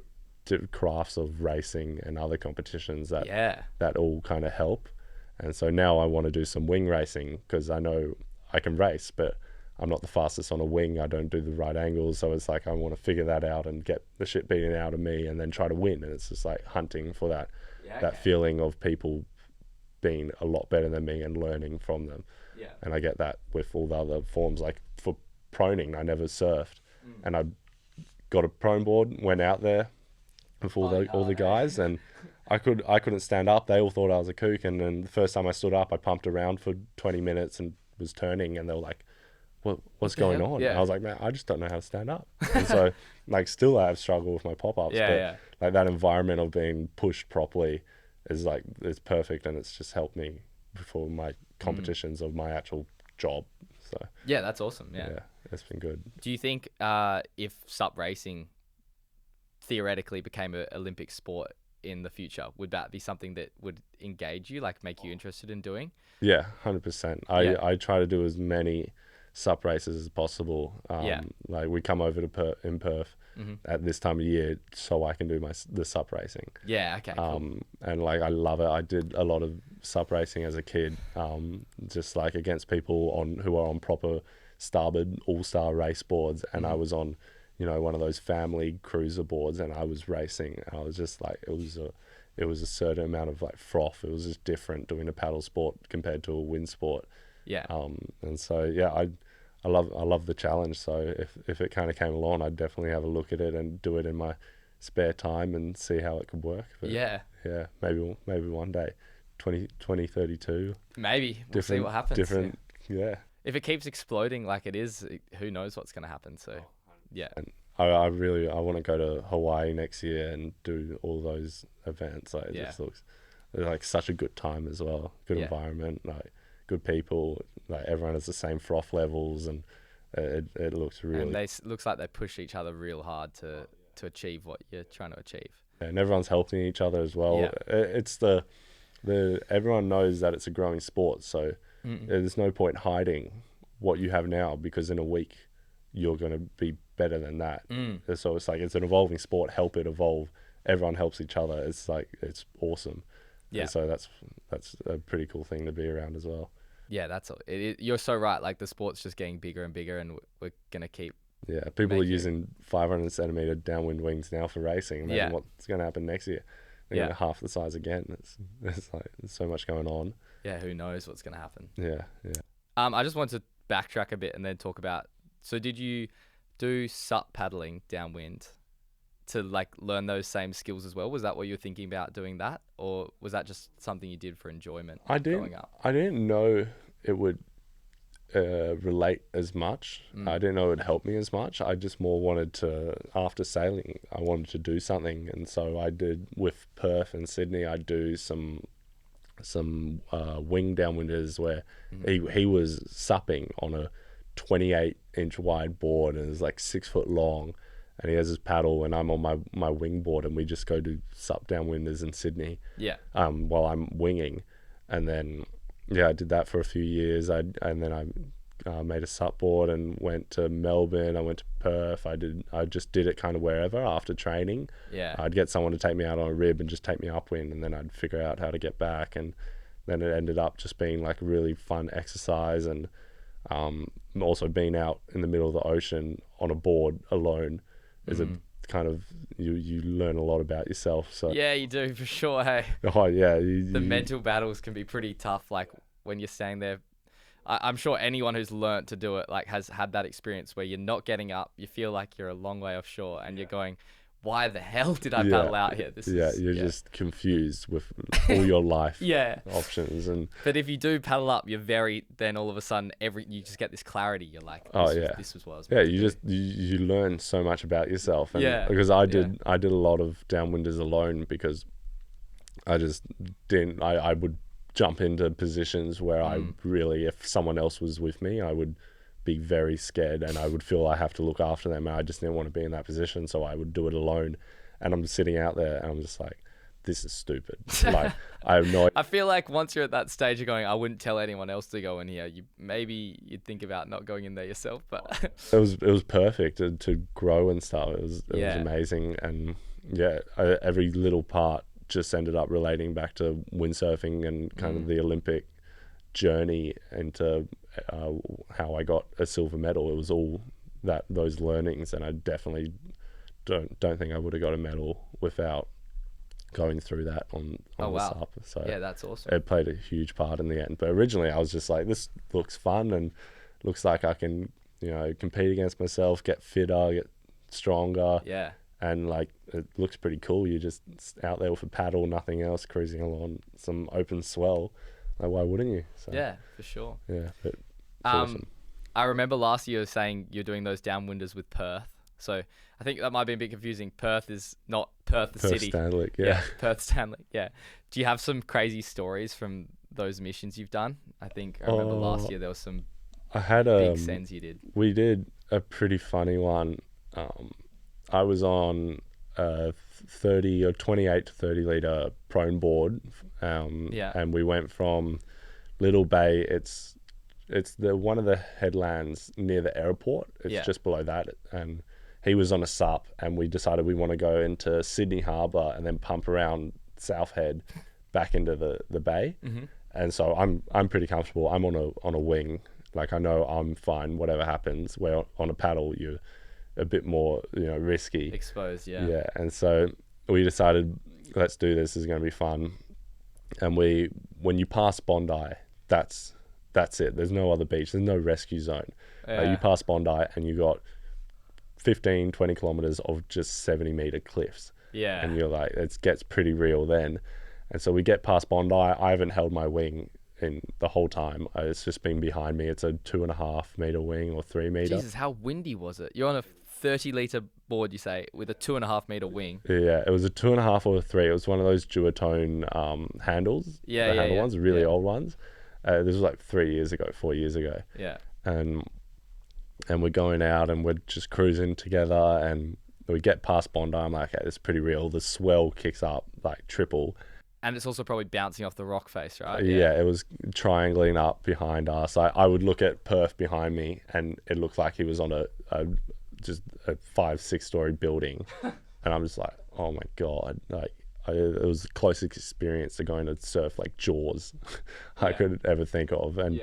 crafts of racing and other competitions that all kind of help. And so now I want to do some wing racing, because I know I can race, but I'm not the fastest on a wing. I don't do the right angles. So it's like, I want to figure that out and get the shit beaten out of me and then try to win. And it's just like hunting for that feeling of people being a lot better than me and learning from them. And I get that with all the other forms. Like for proning, I never surfed, and I got a prone board, went out there with all the guys, and I couldn't stand up. They all thought I was a kook, and then the first time I stood up, I pumped around for 20 minutes and was turning, and they were like, what's going on? I was like, man, I just don't know how to stand up. And so like still I have struggled with my pop-ups, but like that environment of being pushed properly is like, it's perfect, and it's just helped me for my competitions of my actual job. So yeah, that's awesome. Yeah, it's been good. Do you think if sup racing theoretically became an Olympic sport in the future, would that be something that would engage you, like make you interested in doing? Yeah, 100%. I try to do as many sup races as possible. Like we come over to in Perth at this time of year so I can do the sup racing. Cool. And like I love it. I did a lot of sup racing as a kid, just like against people who are on proper starboard all-star race boards, and I was on one of those family cruiser boards, and I was racing. I was just like, it was a certain amount of like froth. It was just different doing a paddle sport compared to a wind sport. And so I love the challenge. So if it kind of came along, I'd definitely have a look at it and do it in my spare time and see how it could work. But maybe one day, 2032. Maybe we'll see what happens. Different. If it keeps exploding like it is, who knows what's going to happen. So and I want to go to Hawaii next year and do all those events. Like it just looks like such a good time as well. Good environment, like good people, like everyone has the same froth levels, and it looks really. And looks like they push each other real hard to achieve what you're trying to achieve. And everyone's helping each other as well. It's the everyone knows that it's a growing sport, so there's no point hiding what you have now, because in a week you're going to be better than that. So it's like, it's an evolving sport. Help it evolve. Everyone helps each other. It's like, it's awesome. And so that's a pretty cool thing to be around as well. You're so right. Like the sport's just getting bigger and bigger, and we're gonna keep. People are using 500 centimeter downwind wings now for racing. Imagine what's going to happen next year. They're going to half the size again. It's like, there's so much going on. Who knows what's going to happen. I just wanted to backtrack a bit and then talk about, so did you do sup paddling downwind to like learn those same skills as well? Was that what you were thinking about doing that, or was that just something you did for enjoyment growing up? I didn't know it would relate as much. I didn't know it would help me as much. I just more wanted to, after sailing, I wanted to do something, and so I did with Perth and Sydney. I do some wing downwinders where he was supping on a 28-inch wide board, and it's like 6 foot long, and he has his paddle, and I'm on my wing board, and we just go do sup downwinders in Sydney while I'm winging. And then I did that for a few years. And then I made a sup board and went to Melbourne. I went to Perth. I just did it kind of wherever after training. I'd get someone to take me out on a rib and just take me upwind, and then I'd figure out how to get back. And then it ended up just being like a really fun exercise. And Also being out in the middle of the ocean on a board alone is a kind of, you learn a lot about yourself. So Yeah, you do for sure. Hey, oh yeah, the mental battles can be pretty tough. Like when you're staying there, I'm sure anyone who's learnt to do it like has had that experience where you're not getting up. You feel like you're a long way offshore, and you're going, "Why the hell did I paddle out here?" You're just confused with all your life Yeah. options. And But if you do paddle up, then all of a sudden you just get this clarity. You're like, this was what I was yeah, meant to you do. just you learn so much about yourself. And Yeah. because I did a lot of Downwinders alone, because I just didn't. I would jump into positions where I really, if someone else was with me, I would be very scared, and I would feel I have to look after them, and I just didn't want to be in that position, so I would do it alone. And I'm sitting out there and I'm just like, this is stupid. Like, I have no I feel like once you're at that stage, you're going, I wouldn't tell anyone else to go in here. You'd think about not going in there yourself, but it was perfect to grow and stuff. It was amazing. And every little part just ended up relating back to windsurfing and kind of the Olympic journey into how I got a silver medal. It was all those learnings, and I definitely don't think I would have got a medal without going through that on the SUP. So yeah, that's awesome. It played a huge part in the end. But originally I was just like, this looks fun and looks like I can, compete against myself, get fitter, get stronger. Yeah. And like, it looks pretty cool. You're just out there with a paddle, nothing else, cruising along some open swell. Like, why wouldn't you? So, Yeah, for sure. yeah, but it's awesome. I remember last year saying you're doing those Downwinders with Perth. So I think that might be a bit confusing. Perth is not Perth the city. Stanlick, yeah. Perth Stanlick, yeah. Do you have some crazy stories from those missions you've done? I remember last year there was some big sends you did. We did a pretty funny one. I was on a 30 or 28 to 30 litre prone board, and we went from Little Bay. It's one of the headlands near the airport. It's just below that, and he was on a SUP, and we decided we want to go into Sydney Harbour and then pump around South Head back into the bay. And so I'm pretty comfortable. I'm on a wing. Like, I know I'm fine whatever happens. Where on a paddle you're a bit more risky, exposed. Yeah. And so we decided, let's do this. This is going to be fun. And when you pass Bondi, that's it. There's no other beach. There's no rescue zone. You pass Bondi and you got 15, 20 kilometers of just 70-meter cliffs. Yeah. And you're like, it gets pretty real then. And so we get past Bondi. I haven't held my wing in the whole time. It's just been behind me. It's a 2.5 meter wing or 3 meter. Jesus, how windy was it? You're on a 30-litre board, you say, with a 2.5 meter wing. Yeah, it was a 2.5 or a 3. It was one of those duotone handles. Yeah, the handle ones, really old ones. This was like 4 years ago. Yeah. And we're going out and we're just cruising together, and we get past Bondi. I'm like, okay, this is pretty real. The swell kicks up like triple. And it's also probably bouncing off the rock face, right? Yeah, it was triangling up behind us. I would look at Perth behind me, and it looked like he was on a 5-6 story building. And I'm just like, oh my God. Like, it was the closest experience to going to surf like Jaws I could ever think of. And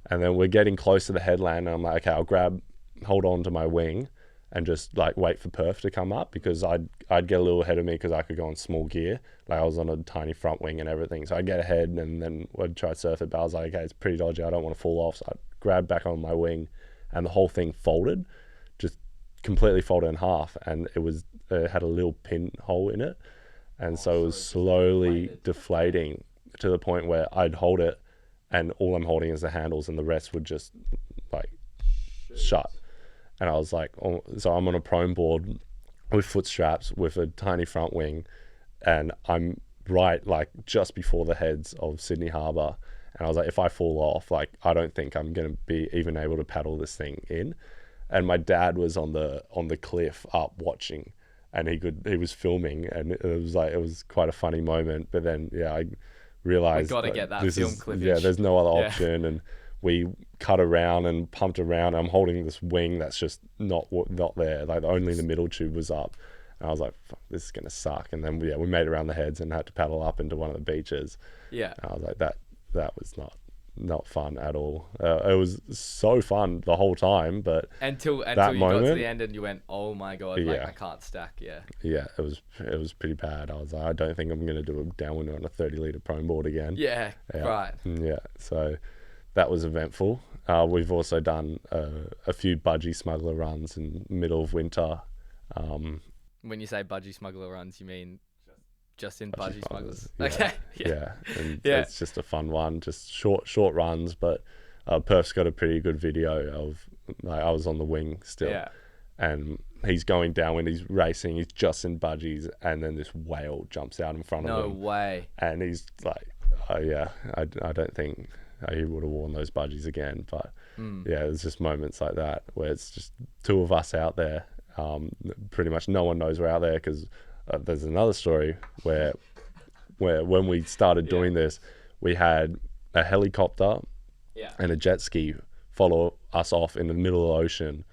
then we're getting close to the headland, and I'm like, okay, I'll hold on to my wing and just like wait for Perth to come up, because I'd get a little ahead of me because I could go on small gear. Like, I was on a tiny front wing and everything. So I'd get ahead, and then I'd try to surf it, but I was like, okay, it's pretty dodgy. I don't want to fall off. So I grabbed back on my wing, and the whole thing folded, just completely folded in half. And it had a little pinhole in it. And so it was slowly deflating to the point where I'd hold it, and all I'm holding is the handles, and the rest would just like shut. And I was like, so I'm on a prone board with foot straps with a tiny front wing, and I'm right like just before the heads of Sydney Harbour. And I was like, if I fall off, like, I don't think I'm going to be even able to paddle this thing in. And my dad was on the cliff up watching, and he was filming, and it was quite a funny moment. But then I realized we got to get that film clippage. Yeah, there's no other option. And we cut around and pumped around. I'm holding this wing that's just not there. Like, only the middle tube was up. And I was like, fuck, this is gonna suck. And then we made it around the heads and had to paddle up into one of the beaches. Yeah. And I was like, that was not not fun at all. It was so fun the whole time, but until you moment, got to the end and you went, oh my god, like Yeah. I can't stack. Yeah. yeah, it was pretty bad. I was like, I don't think I'm gonna do a downwinder on a 30-litre prone board again. Yeah. Yeah. Right. Yeah, so that was eventful. We've also done a few budgie smuggler runs in middle of winter. When you say budgie smuggler runs, you mean just in budgie smugglers? Yeah, Okay. yeah, and Yeah. it's just a fun one, just short runs. But Perth's got a pretty good video of like I was on the wing still, Yeah. and he's going downwind, he's racing, he's just in budgies, and then this whale jumps out in front No of him, way. and he's like, oh yeah, I don't think he would have worn those budgies again. But yeah, there's just moments like that where it's just two of us out there. Pretty much no one knows we're out there because there's another story where when we started doing this, we had a helicopter Yeah. and a jet ski follow us off in the middle of the ocean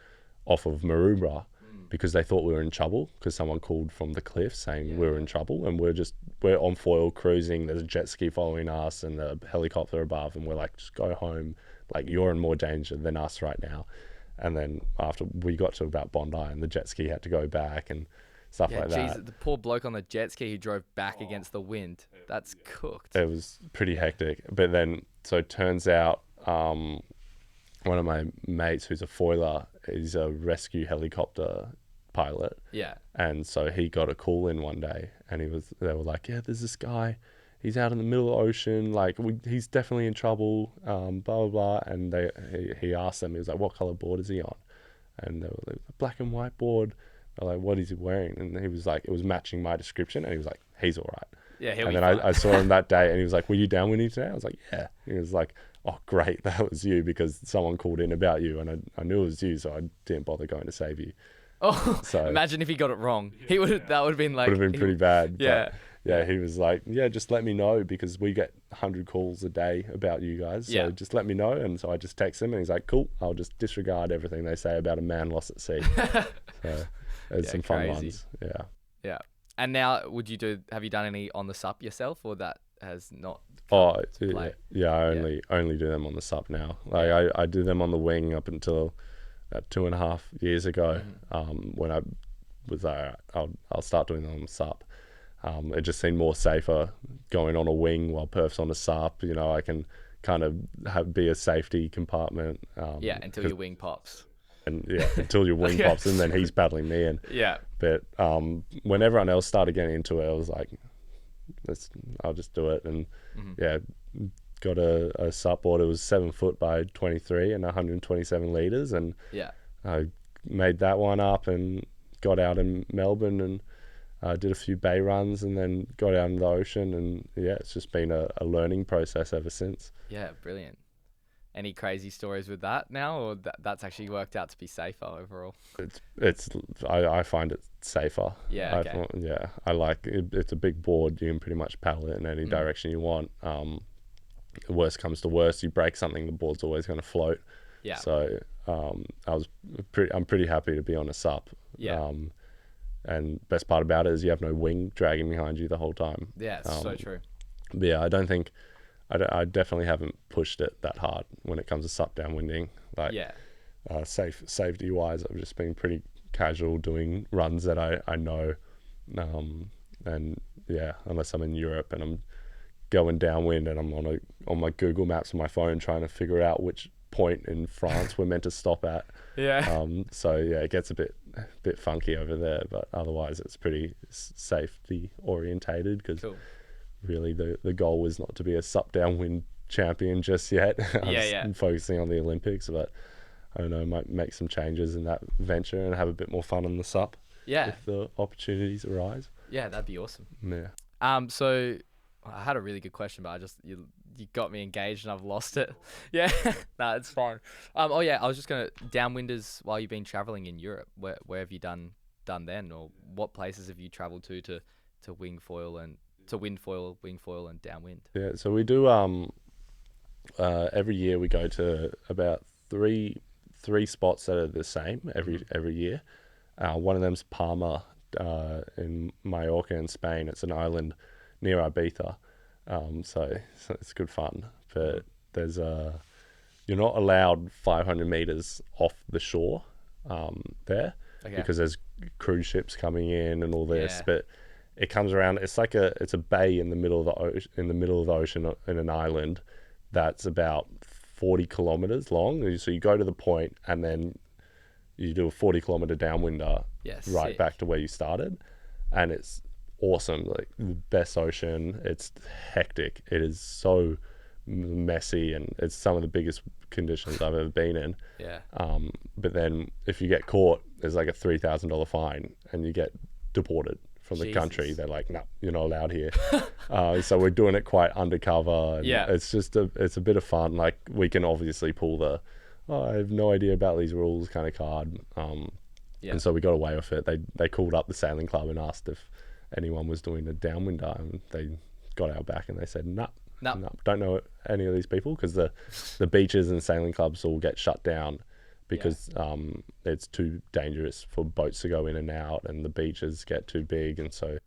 off of Maroubra because they thought we were in trouble because someone called from the cliff saying we were in trouble, and we're on foil cruising, there's a jet ski following us and a helicopter above, and we're like, just go home, like you're in more danger than us right now. And then after we got to about Bondi and the jet ski had to go back and stuff like that. The poor bloke on the jet ski who drove back against the wind. That's cooked. It was pretty hectic. But then, so it turns out one of my mates who's a foiler is a rescue helicopter pilot. Yeah. And so he got a call in one day and they were like, yeah, there's this guy. He's out in the middle of the ocean. Like, he's definitely in trouble, blah, blah, blah. And he asked them, he was like, what color board is he on? And they were like, black and white board. They're like, what is he wearing? And he was like, it was matching my description. And he was like, he's all right. Yeah, he'll and be then fine. I saw him that day and he was like, were you downwinding today? I was like, yeah. He was like, oh, great. That was you because someone called in about you. And I knew it was you, so I didn't bother going to save you. Oh, So- imagine if he got it wrong. That would have been like... Would have been pretty bad. Yeah. But yeah, he was like, yeah, just let me know because we get 100 calls a day about you guys. So Yeah. just let me know. And so I just text him and he's like, cool, I'll just disregard everything they say about a man lost at sea. So there's Yeah, some fun crazy. ones. Yeah. Yeah. And now, have you done any on the SUP yourself, or that has not? Oh, play? yeah, I only do them on the SUP now. Like I do them on the wing up until about 2.5 years ago, when I was like, I'll start doing them on the SUP. It just seemed more safer going on a wing while Perth's on a SUP. You know, I can kind of be a safety compartment. Until your wing pops. And yeah, until your wing Yeah. pops, and then he's battling me. And Yeah. but when everyone else started getting into it, I was like, I'll just do it. And yeah, got a SUP board. It was 7 foot by 23 and 127 liters, and Yeah. I made that one up and got out in Melbourne and did a few bay runs and then got out in the ocean, and yeah, it's just been a learning process ever since. Yeah. Brilliant. Any crazy stories with that now, or that's actually worked out to be safer overall? I find it safer. Yeah, okay. I like it. It's a big board. You can pretty much paddle it in any direction you want. Worst comes to worst, you break something, the board's always going to float. Yeah. So I'm pretty happy to be on a SUP. Yeah. And best part about it is you have no wing dragging behind you the whole time. Yeah, it's so true. But yeah, I definitely haven't pushed it that hard when it comes to SUP downwinding. Like, Yeah. safety wise, I've just been pretty casual doing runs that I know. And yeah, unless I'm in Europe and I'm going downwind and I'm on my Google Maps on my phone trying to figure out which point in France we're meant to stop at. Yeah. So yeah, it gets a bit funky over there, but otherwise it's pretty safety orientated because Cool. really the goal was not to be a SUP downwind champion just yet. I'm focusing on the Olympics, but I don't know, might make some changes in that venture and have a bit more fun on the SUP Yeah. if the opportunities arise. Yeah, that'd be awesome. Yeah. So I had a really good question, but you got me engaged and I've lost it. Yeah. No, it's fine. Oh yeah, I was just gonna Downwinders while you've been traveling in Europe. Where have you done then, or what places have you travelled to wing foil and to wind foil, wing foil, and downwind? Yeah. So we do every year we go to about three spots that are the same every year. One of them's Palma in Mallorca in Spain. It's an island near Ibiza. So it's good fun. But there's you're not allowed 500 meters off the shore there, because there's cruise ships coming in and all this. But it comes around. It's like it's a bay in the middle of the ocean, in an island that's about 40 kilometers long. So you go to the point and then you do a 40-kilometer downwinder right back to where you started, and it's awesome. Like the best ocean. It's hectic. It is so messy, and it's some of the biggest conditions I've ever been in. But then if you get caught, there's like a $3,000 fine, and you get deported from the country. They're like, no, you're not allowed here. So we're doing it quite undercover. And it's just it's a bit of fun. Like we can obviously pull the I have no idea about these rules kind of card. And so we got away with it. They called up the sailing club and asked if anyone was doing a downwinder, and they got our back and they said, no, don't know any of these people, because the beaches and sailing clubs all get shut down because it's too dangerous for boats to go in and out, and the beaches get too big. And so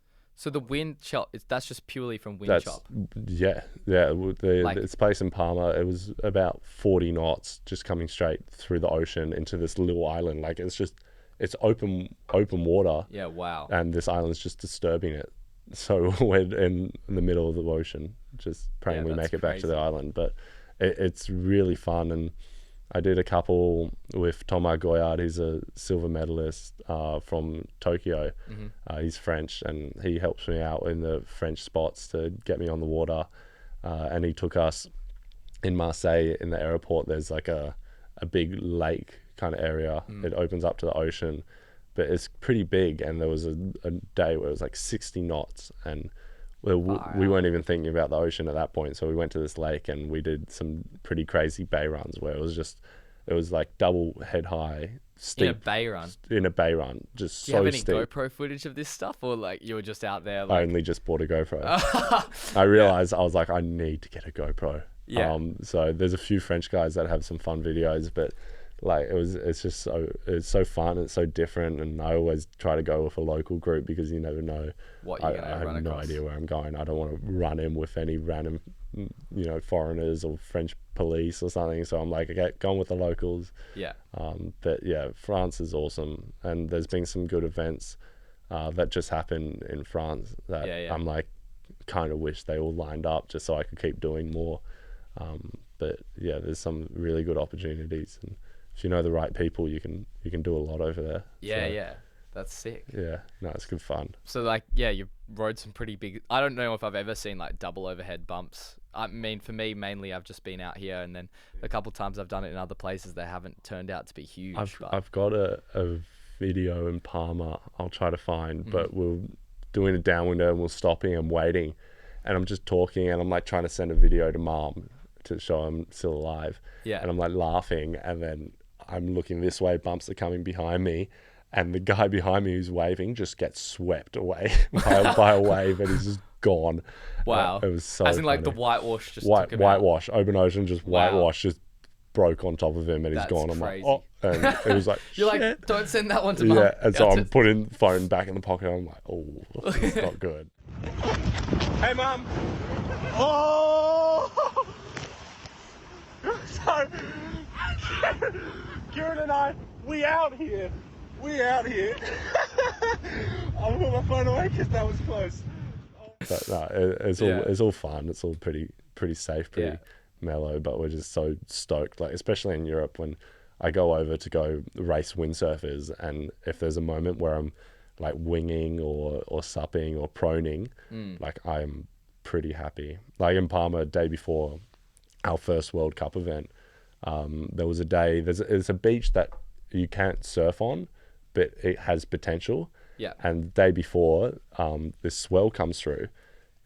the wind chop, that's just purely from wind chop? This place in Palma, it was about 40 knots just coming straight through the ocean into this little island. Like it's open water. Yeah, wow. And this island's just disturbing it. So we're in the middle of the ocean, just praying we make it back to the island. But it's really fun. And I did a couple with Thomas Goyard. He's a silver medalist from Tokyo. He's French, and he helps me out in the French spots to get me on the water. And he took us in Marseille in the airport. There's like a big lake kind of area. It opens up to the ocean, but it's pretty big. And there was a day where it was like 60 knots, and we weren't even thinking about the ocean at that point. So we went to this lake and we did some pretty crazy bay runs where it was like double head high, steep. In a bay run, just so steep. Do you have any GoPro footage of this stuff, or like you were just out there? I only just bought a GoPro. I realized I was like, I need to get a GoPro. So there's a few French guys that have some fun videos, but like it's so fun, it's so different, and I always try to go with a local group because you never know what you're I have no idea where I'm going. I don't want to run in with any random foreigners or French police or something, so I'm like, okay, going with the locals. But yeah, France is awesome, and there's been some good events that just happened in France that I'm like, kind of wish they all lined up just so I could keep doing more. But yeah, there's some really good opportunities, and if you know the right people, you can do a lot over there. That's sick. It's good fun. So like, you rode some pretty big, I don't know if I've ever seen like double overhead bumps. I mean, for me, mainly I've just been out here, and then a couple times I've done it in other places that haven't turned out to be huge. I've got a video in Palma I'll try to find, but we're doing a downwinder and we're stopping and waiting, and I'm just talking, and I'm like trying to send a video to Mom to show I'm still alive. And I'm like laughing, and then I'm looking this way, bumps are coming behind me, and the guy behind me who's waving just gets swept away by a wave, and he's just gone. Wow. It was so as in funny. like the whitewash just whitewash, open ocean, just whitewash just broke on top of him, and he's gone. I'm crazy. like, oh, and it was like, you're shit. like, don't send that one to Mum. And so I'm putting the phone back in the pocket. I'm like, oh, it's not good. Hey, Mum. Oh. So, Kieran and I, we out here. I'll put my phone away because that was close. But no, it's all fun. It's all pretty safe, pretty mellow. But we're just so stoked. Like especially in Europe, when I go over to go race windsurfers, and if there's a moment where I'm like winging or supping or proning, like I'm pretty happy. Like in Palma, day before our first World Cup event, there was a day. There's a beach that you can't surf on, but it has potential. And the day before, this swell comes through,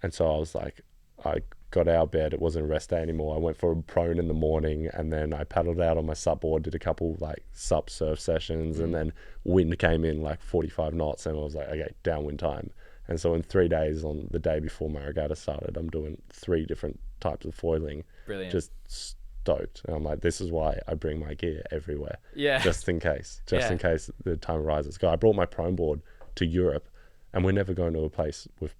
and so I was like, I got out of bed. It wasn't a rest day anymore. I went for a prone in the morning, and then I paddled out on my sup board, did a couple like sup surf sessions, and then wind came in like 45 knots, and I was like, okay, downwind time. And so in 3 days, on the day before my regatta started, I'm doing 3 different types of foiling. Brilliant. Just stoked. And I'm like, this is why I bring my gear everywhere. Just in case the time arises. I brought my prone board to Europe, and we're never going to a place with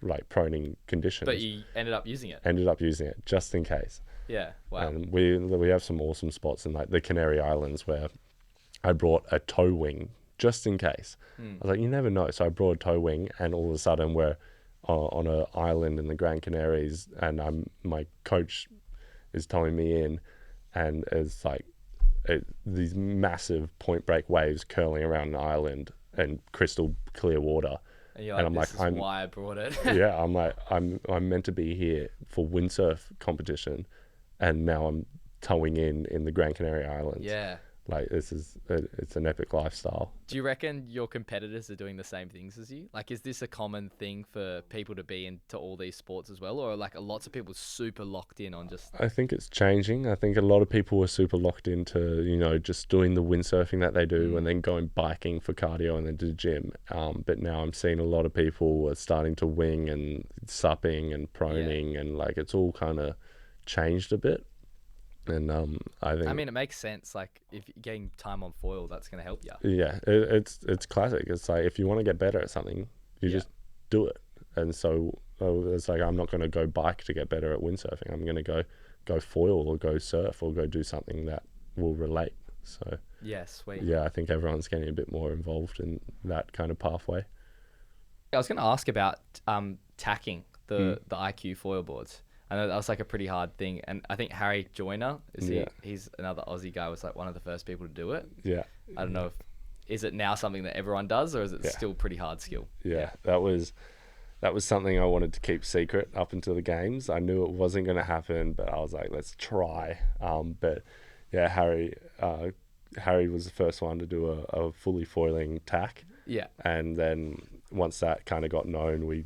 like proning conditions. But you ended up using it. Ended up using it just in case. Yeah. Wow. And we have some awesome spots in like the Canary Islands where I brought a tow wing just in case. I was like, you never know. So I brought a tow wing, and all of a sudden we're on an island in the Grand Canaries, and my coach is towing me in, and it's like these massive point break waves curling around an island and crystal clear water. And you're like, I'm this like, is why I brought it. yeah, I'm like, I'm meant to be here for windsurf competition, and now I'm towing in the Grand Canary Islands. Yeah. Like it's an epic lifestyle. Do you reckon your competitors are doing the same things as you? Like, is this a common thing for people to be into all these sports as well? Or like lots of people super locked in on just... I think it's changing. I think a lot of people were super locked into, just doing the windsurfing that they do and then going biking for cardio and then to the gym. But now I'm seeing a lot of people are starting to wing and supping and proning, and like it's all kind of changed a bit. And I think, it makes sense. Like, if you're getting time on foil, that's going to help you. Yeah, it's classic. It's like, if you want to get better at something, you just do it. And so it's like, I'm not going to go bike to get better at windsurfing. I'm going to go foil or go surf or go do something that will relate. So yeah, sweet. Yeah, I think everyone's getting a bit more involved in that kind of pathway. I was going to ask about tacking the IQFoil boards. I know that was like a pretty hard thing, and I think Harry Joyner he's another Aussie guy, was like one of the first people to do it. Yeah. I don't know is it now something that everyone does, or is it still pretty hard skill? Yeah, that was something I wanted to keep secret up until the games. I knew it wasn't going to happen, but I was like, let's try. But yeah, Harry was the first one to do a fully foiling tack. Yeah. And then once that kind of got known,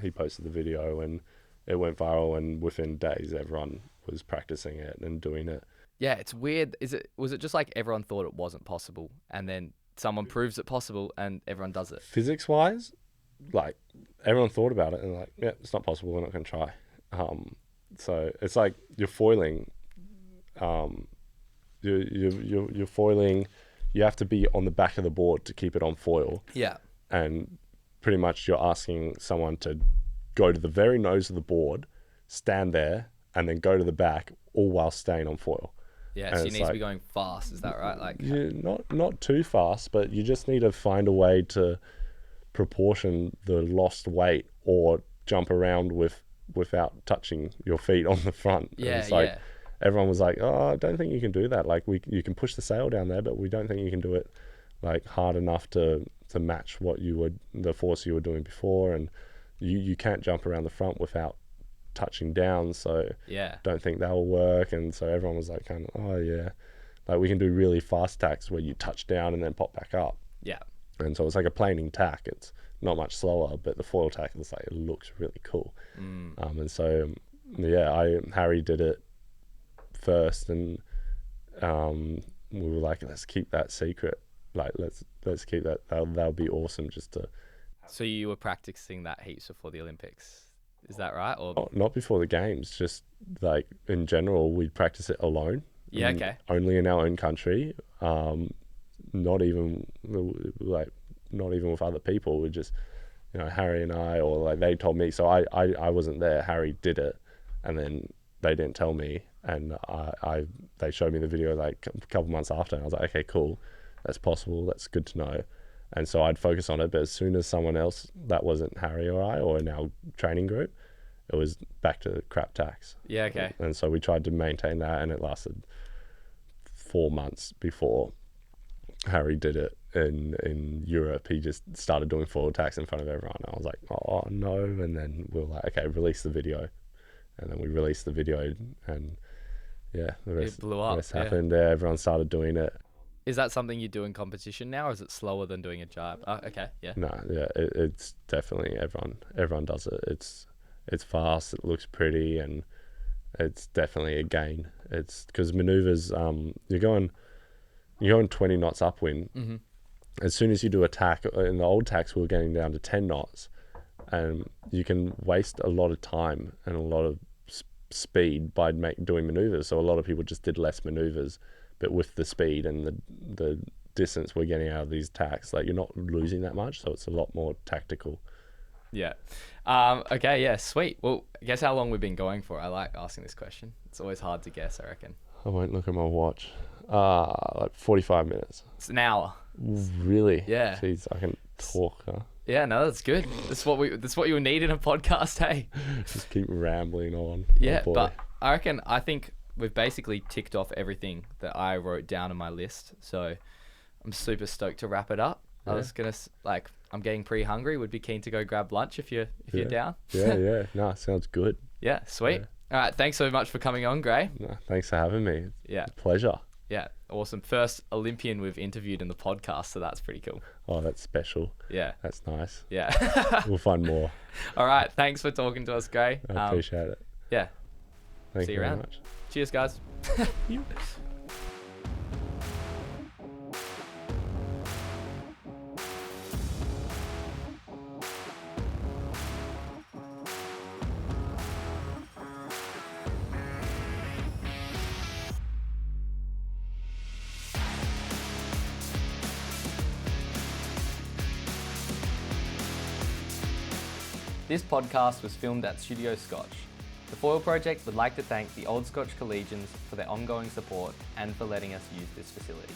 he posted the video and it went viral, and within days everyone was practicing it and doing it. Yeah, it's weird. Was it just like everyone thought it wasn't possible, and then someone proves it possible and everyone does it? Physics wise, like everyone thought about it and like, yeah, it's not possible, we're not going to try. So it's like you're foiling. You're foiling. You have to be on the back of the board to keep it on foil. Yeah. And pretty much you're asking someone to go to the very nose of the board, stand there, and then go to the back, all while staying on foil. Yeah, and so you need to be going fast. Is that right? Like, not too fast, but you just need to find a way to proportion the lost weight or jump around without touching your feet on the front. Yeah, and it's like, everyone was like, oh, I don't think you can do that. Like, you can push the sail down there, but we don't think you can do it like hard enough to match the force you were doing before, and you can't jump around the front without touching down, so don't think that will work. And so everyone was like, kind of, oh yeah, like we can do really fast tacks where you touch down and then pop back up. Yeah. And so it's like a planing tack. It's not much slower, but the foil tack is like, it looks really cool. And so Harry did it first, and we were like, let's keep that secret. Like let's keep that. That'll be awesome. Just to. So you were practicing that heaps before the Olympics, is that right? Or not before the games. Just like in general, we'd practice it alone. Yeah. Okay. Only in our own country. Not even with other people. We just, Harry and I, or like they told me. So I wasn't there. Harry did it, and then they didn't tell me, and they showed me the video like a couple months after, and I was like, okay, cool, that's possible. That's good to know. And so I'd focus on it, but as soon as someone else that wasn't Harry or I, or in our training group, it was back to crap tacks. Yeah. Okay. And so we tried to maintain that, and it lasted 4 months before Harry did it in Europe. He just started doing foil tacks in front of everyone. I was like, oh no. And then we were like, okay, release the video. And then we released the video, and the rest, it blew up. The rest happened. Yeah, everyone started doing it. Is that something you do in competition now, or is it slower than doing a jibe? Oh, okay, yeah. No, yeah, it's definitely everyone does it. It's fast, it looks pretty, and it's definitely a gain. It's because maneuvers, you're going 20 knots upwind. Mm-hmm. As soon as you do a tack, in the old tacks we were getting down to 10 knots, and you can waste a lot of time and a lot of speed by doing maneuvers. So a lot of people just did less maneuvers, but with the speed and the distance we're getting out of these tacks, like you're not losing that much, so it's a lot more tactical. Yeah. Okay, yeah, sweet. Well, guess how long we've been going for? I like asking this question. It's always hard to guess, I reckon. I won't look at my watch. Like 45 minutes. It's an hour. Really? Yeah. Jeez, I can talk, huh? Yeah, no, that's good. That's what you need in a podcast, hey? Just keep rambling on. Yeah, Oh, boy. but I think we've basically ticked off everything that I wrote down on my list. So I'm super stoked to wrap it up. I was gonna I'm getting pretty hungry. Would be keen to go grab lunch if you're down. Yeah. No, sounds good. Yeah, sweet. All right, thanks so much for coming on, Grae. No, thanks for having me. Yeah, It's a pleasure. yeah, awesome. First Olympian we've interviewed in the podcast, so that's pretty cool. Oh, that's special. Yeah, That's nice. yeah. We'll find more. All right, thanks for talking to us, Grae. I appreciate it. Yeah, Thank see you you very around. much. Cheers, guys. This podcast was filmed at Studio Scotch. The Foil Project would like to thank the Old Scotch Collegians for their ongoing support and for letting us use this facility.